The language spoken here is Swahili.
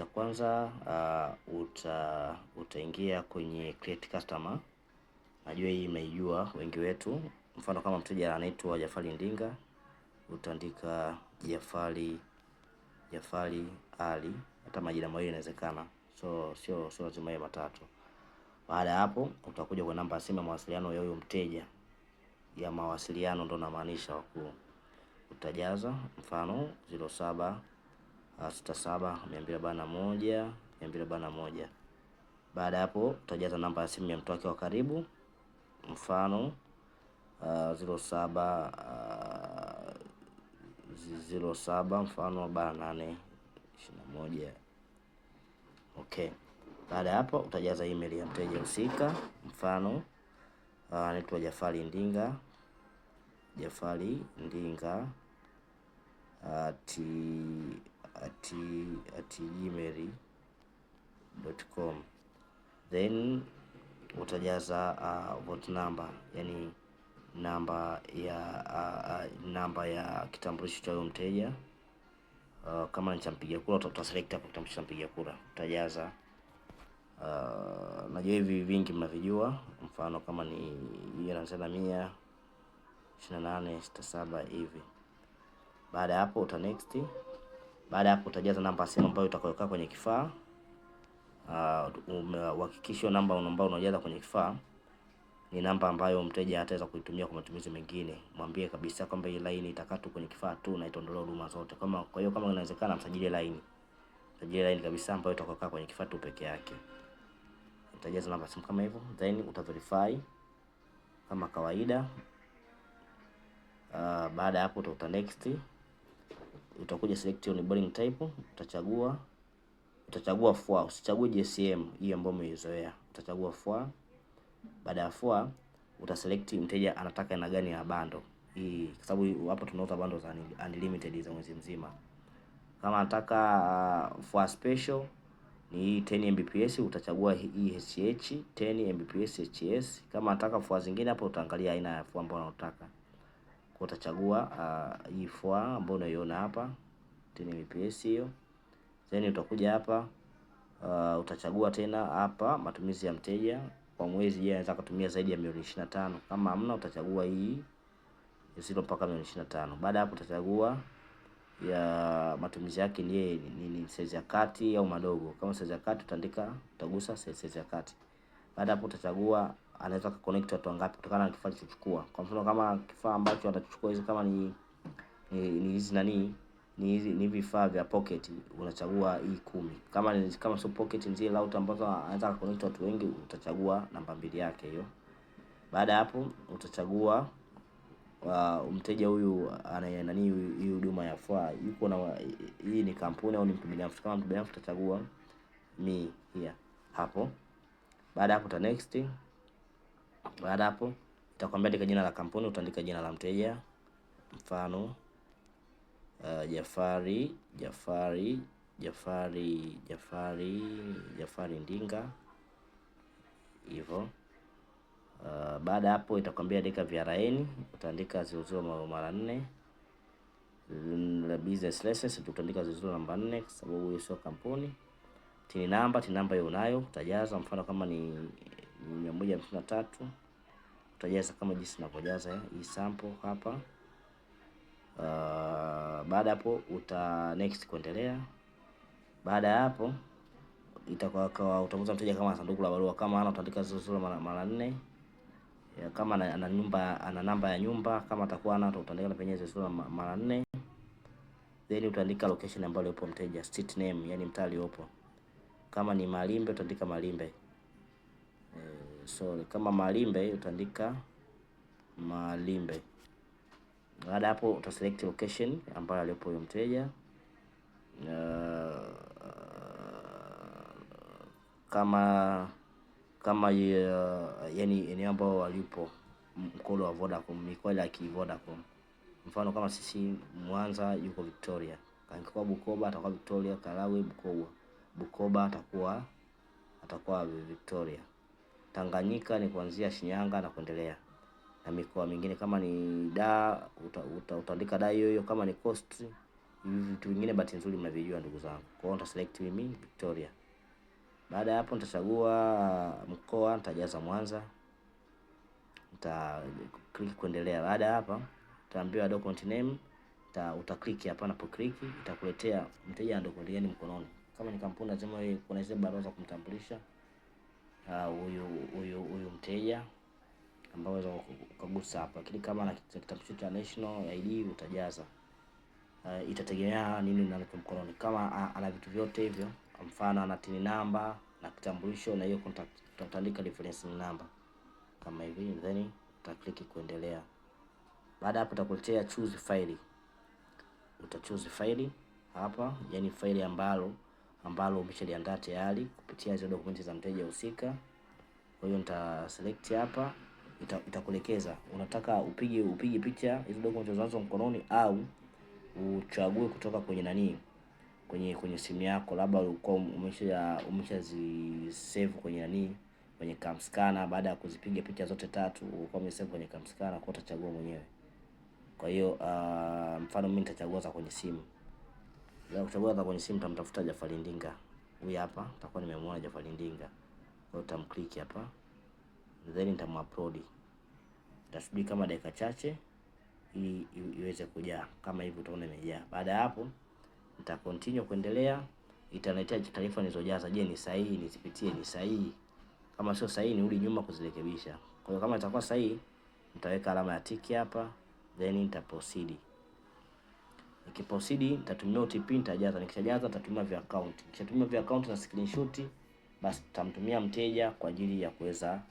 cha kwanza utaingia kwenye create customer. Najua hii imeijua wengi wetu. Mfano kama mteja anaitwa Jafari Ndinga, utaandika Jafari Ali, hata majina mawili inawezekana. Sio lazima iwe matatu. Baada ya hapo utakuja kwa namba ya simu ya mawasiliano ya huyo mteja. Ya mawasiliano ndo namaanisha wakuu. Utajaza mfano 07 67 241 241. Baada ya hapo utajaza namba ya simu ya mtu wake wa karibu, mfano 07 mfano 821. Okay. Baada ya hapo utajaza email ya mteja husika, mfano anaitwa Jafari Ndinga @gmail.com. Then utajaza vote number, yani namba ya kitambulisho cha huyo mteja. Kama ni cha mpiga kura utaselect hapo kitambulisho cha mpiga kura, utajaza. Najua hivi vingi mnavijua, mfano kama ni inaanza na 12867 hivi. Baada ya hapo uta next. Baada ya hapo utajaza namba ya simu ambayo utakayokaa kwenye kifaa. Uhakikishe namba ambayo unajaza kwenye kifaa ni namba ambayo mteja hataweza kuitumia kwa matumizi mengine. Mwambie kabisa kwamba hii line itakaa tu kwenye kifaa tu na itaondolewa huduma zote. Kwa hiyo kama inawezekana msajili line kabisa ambayo itakaa kwenye kifaa tu peke yake. Utajaza namba simu kama hivyo, then utaverify kama kawaida. Baada ya hapo uta next. Utakuja select on boarding type, utachagua FUA, usichague GSM hii ambayo umeizoea. Utachagua FUA. Baada ya FUA utaselect mteja anataka aina gani ya bando hii, kwa sababu hapo tunauza bando za unlimited za mwezi mzima. Kama anataka FUA special ni 10 Mbps, utachagua hii HH 10 Mbps HS. Kama anataka FUA zingine hapo utaangalia aina ya FUA ambayo unataka. Kwa utachagua hii FUA ambayo unaiona hapa 10 Mbps hiyo. Then utakuja hapa utachagua tena hapa matumizi ya mteja kwa mwezi. Je, anaweza kutumia zaidi ya milioni 25? Kama hamna utachagua hii 0 mpaka milioni 25. Baada hapo utachagua ya matumizi yake ni size ya kati au madogo. Kama size ya kati utagusa size ya kati. Baada hapo utachagua anaweza kuconnect watu wangapi kutokana na kifaa alichochukua. Kwa mfano kama kifaa ambacho atachukua hizi kama ni hizi ni vifaa vya pocket, unachagua hii 10. Kama sio pocket nzile router ambazo anaweza kuconnect watu wengi, utachagua namba 2 yake hiyo. Baada hapo utachagua mteja huyu ana hii huduma ya FUA yuko na hii ni kampuni au ni mtu binafsi. Kama mtu binafsi utachagua me here hapo. Baada hapo uta next. Baada hapo itakwambia andika jina la kampuni, utaandika jina la mteja, mfano Jafari Ndinga hivyo. Baada hapo itakwambia andika VRN, utaandika 00 mara 4. La business license utaandika 00 namba 4 kwa sababu hiyo sio kampuni. TIN number hiyo unayo, utajaza mfano kama ni 153 utajaza kama jinsi ninavyojaza hii sample hapa. Baada hapo uta next kuendelea. Baada ya hapo itakuwa utamuuliza mteja kama sanduku la barua. Kama ana utaandika 00 mara 4. Kama ana namba ya nyumba, kama atakuwa ana utaandika na penye 00 mara 4. Then utaandika location ambayo yupo mteja, street name, yani mtaa aliopo. Kama ni Malimbe utaandika Malimbe. Kama Malimbe utaandika Malimbe. Baada hapo utaselect location ambayo alipo huyo mteja. Kama yani eneo ambao walipo mkono wa Vodacom, mikoa ya Vodacom. Mfano kama sisi Mwanza yuko Victoria, angekuwa Bukoba atakuwa Victoria, Karawe Bukoba atakuwa Victoria. Tanganyika ni kuanzia Shinyanga na kuendelea. Na mikoa mingine kama ni Dar utaandika Dar hiyo. Kama ni Coast Hivi vitu vingine bahati nzuri mnavijua ndugu zangu. Kwa hiyo nita select mimi Victoria. Baada ya hapo nitachagua mkoa, nitajaza Mwanza. Nita click kuendelea. Baada ya hapa utaambiwa document name, uta click hapa, na click itakuletea mteja na document gani mkononi. Kama ni kampuni lazima kuna zile barua za kumtambulisha huyu mteja ambao unaweza ukagusa hapa. Lakini kama na kitambulisho cha national ID utajaza. Itategemea nini unalo mkononi. Kama ana vitu vyote hivyo, kwa mfano ana TIN number na kitambulisho na hiyo contact, tutaandika reference number kama hivi, then uta click kuendelea. Baada hapo utakuletea choose file. Uta choose file hapa, yani file ambalo umeshaliandaa tayari kupitia hizo dokumenti za mteja husika. Kwa hiyo nita select hapa, itakuelekeza unataka upige picha hizo dokumenti zinazo mkononi au uchague kutoka kwenye kwenye simu yako, labda ulikuwa umeshazi save kwenye kwenye cam scanner. Baada ya kuzipiga picha zote tatu ulikuwa umesave kwenye cam scanner, kwa utachagua mwenyewe. Kwa hiyo mfano mimi nitachagua za kwenye simu. Bila kuchagua za kwenye simu nitamtafuta Jafari Ndinga. Huyu hapa nitakuwa nimemwona Jafari Ndinga. Kwa hiyo utamclick hapa, then nitamupload. Itasubiri kama dakika chache ili iweze kujaa. Kama hivi utaona imejaa. Baada ya hapo nita continue kuendelea. Italetea taarifa nilizojaza, je ni sahihi, nizipitie ni sahihi. Kama sio sahihi nirudi nyuma kuzirekebisha. Kwa hiyo kama itakuwa sahihi nitaweka alama ya tick hapa, then nita proceed. Nikiproceed nitatumia OTP, nitajaza. Nikishajaza nitatumia via account. Nikishatumia via account na screenshot, basi tutamtumia mteja kwa ajili ya kuweza